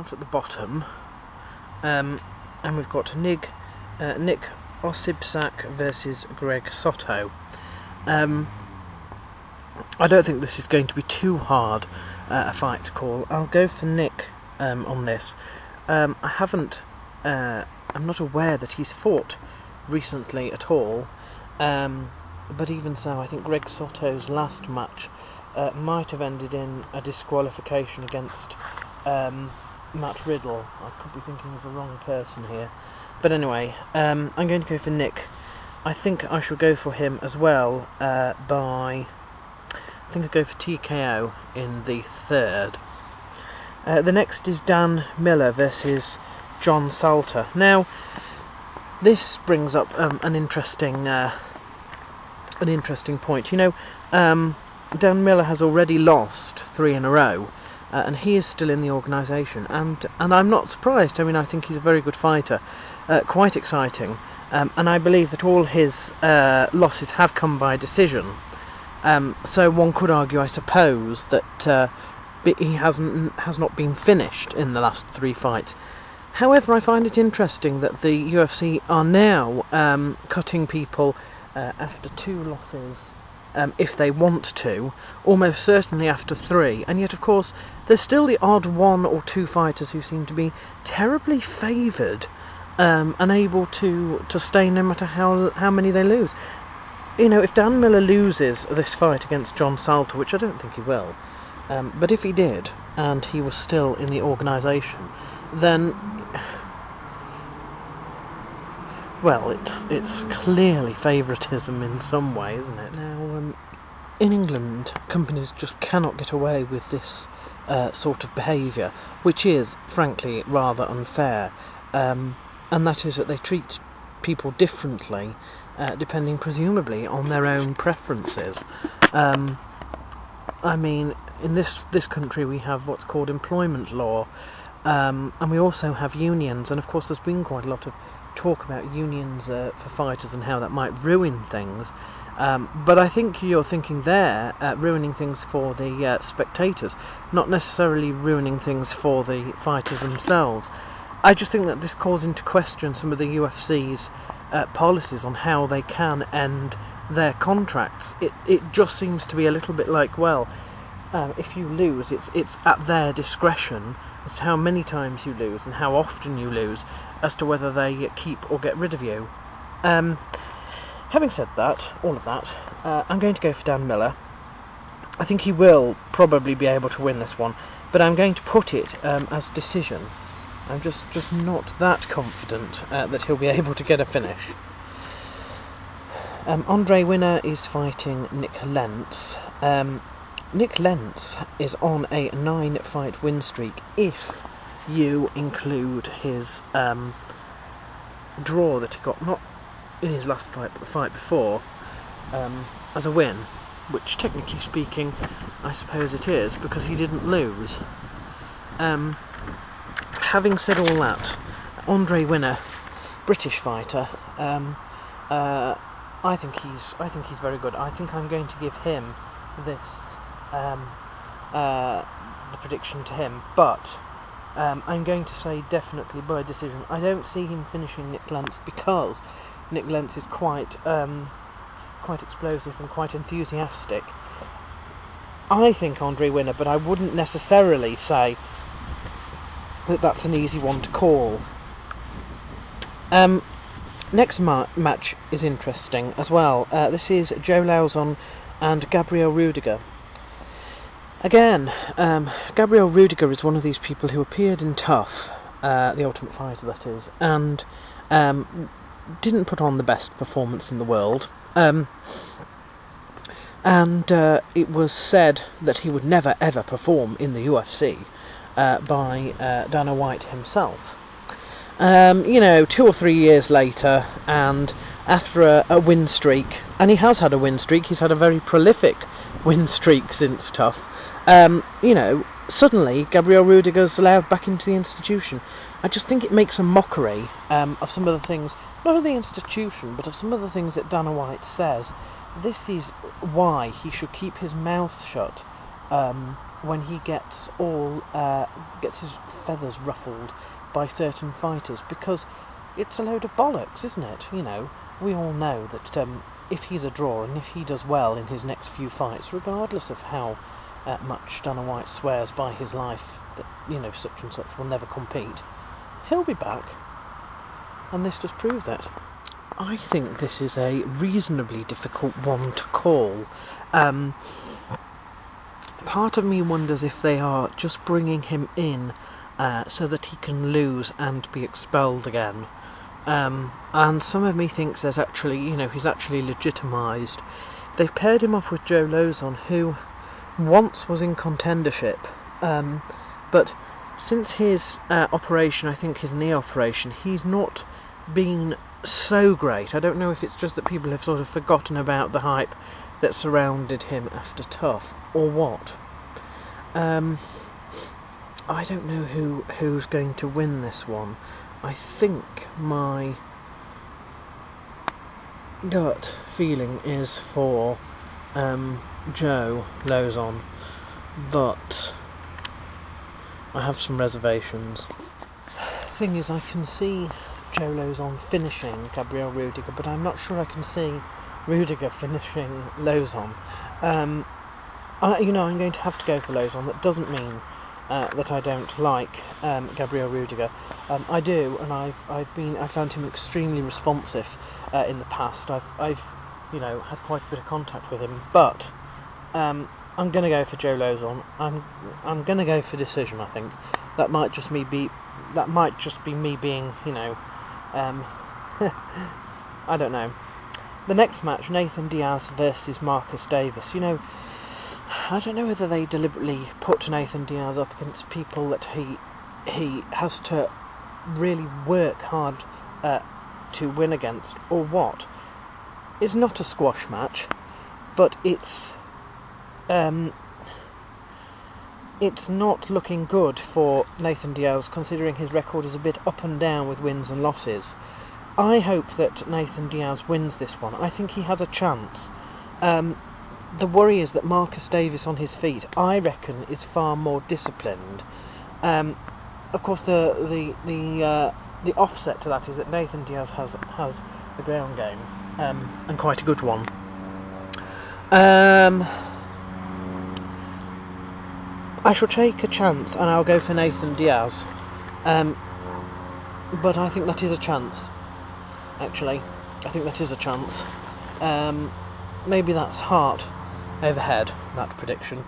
start at the bottom, and we've got Nick Osipczak versus Greg Soto. I don't think this is going to be too hard a fight to call. I'll go for Nick on this. I'm not aware that he's fought recently at all, but even so, I think Greg Soto's last match might have ended in a disqualification against Matt Riddle. I could be thinking of the wrong person here. But anyway, I'm going to go for Nick. I think I shall go for him as well I think I'll go for TKO in the third. The next is Dan Miller versus John Salter. Now, this brings up an interesting point. You know, Dan Miller has already lost 3 in a row, and he is still in the organisation, and I'm not surprised. I mean, I think he's a very good fighter, quite exciting, and I believe that all his losses have come by decision. So one could argue, I suppose, that he has not been finished in the last 3 fights. However, I find it interesting that the UFC are now cutting people after 2 losses, if they want to, almost certainly after 3, and yet of course there's still the odd 1 or 2 fighters who seem to be terribly favoured, unable to stay no matter how many they lose. You know, if Dan Miller loses this fight against John Salter, which I don't think he will, but if he did, and he was still in the organisation, then, well, it's clearly favouritism in some way, isn't it? Now, in England, companies just cannot get away with this sort of behaviour, which is, frankly, rather unfair, and that is that they treat people differently, depending presumably on their own preferences. I mean, in this country we have what's called employment law, and we also have unions, and of course there's been quite a lot of talk about unions for fighters and how that might ruin things, but I think you're thinking there ruining things for the spectators, not necessarily ruining things for the fighters themselves. I just think that this calls into question some of the UFC's policies on how they can end their contracts. It just seems to be a little bit like, well, if you lose, it's at their discretion as to how many times you lose and how often you lose, as to whether they keep or get rid of you. Having said that, all of that, I'm going to go for Dan Miller. I think he will probably be able to win this one, but I'm going to put it as decision. I'm just not that confident that he'll be able to get a finish. Andre Winner is fighting Nick Lentz. Nick Lentz is on a 9-fight win streak if you include his draw that he got, not in his last fight but the fight before, as a win, which technically speaking I suppose it is, because he didn't lose. Having said all that, Andre Winner, British fighter, I think he's very good. I think I'm going to give him this the prediction to him, but I'm going to say definitely by decision. I don't see him finishing Nick Lentz because Nick Lentz is quite explosive and quite enthusiastic. I think Andre Winner, but I wouldn't necessarily say that that's an easy one to call. Next match is interesting as well. This is Joe Lauzon and Gabriel Rudiger. Again, Gabriel Rudiger is one of these people who appeared in Tough, The Ultimate Fighter that is, and didn't put on the best performance in the world. It was said that he would never ever perform in the UFC by Dana White himself. 2 or 3 years later, and after a win streak, and he has had a win streak, he's had a very prolific win streak since Tough, suddenly Gabriel Rudiger's allowed back into the institution. I just think it makes a mockery of some of the things, not of the institution, but of some of the things that Dana White says. This is why he should keep his mouth shut when he gets gets his feathers ruffled by certain fighters, because it's a load of bollocks, isn't it? You know, we all know that if he's a draw and if he does well in his next few fights, regardless of how much Dana White swears by his life that, you know, such and such will never compete, he'll be back. And this just proves it. I think this is a reasonably difficult one to call. Part of me wonders if they are just bringing him in so that he can lose and be expelled again. And some of me thinks there's actually, you know, he's actually legitimised. They've paired him off with Joe Lozon, who once was in contendership, but since his operation, I think his knee operation, he's not been so great. I don't know if it's just that people have sort of forgotten about the hype that surrounded him after Tough, or what. I don't know who's going to win this one. I think my gut feeling is for Joe Lozon, but I have some reservations. Thing is, I can see Joe Lozon finishing Gabriel Rudiger, but I'm not sure I can see Rudiger finishing Lozon. You know, I'm going to have to go for Lozon. That doesn't mean that I don't like Gabriel Rudiger. I do, and I found him extremely responsive in the past. I've you know, had quite a bit of contact with him, but I'm going to go for Joe Lozon. I'm going to go for decision. I think that might just be me being, you know, I don't know. The next match, Nathan Diaz versus Marcus Davis. You know, I don't know whether they deliberately put Nathan Diaz up against people that he has to really work hard to win against, or what. It's not a squash match, but it's not looking good for Nathan Diaz, considering his record is a bit up and down with wins and losses. I hope that Nathan Diaz wins this one. I think he has a chance. The worry is that Marcus Davis on his feet, I reckon, is far more disciplined. Of course, the offset to that is that Nathan Diaz has a ground game, and quite a good one. I shall take a chance, and I'll go for Nathan Diaz. But I think that is a chance. Actually, I think that is a chance. Maybe that's heart over head, that prediction.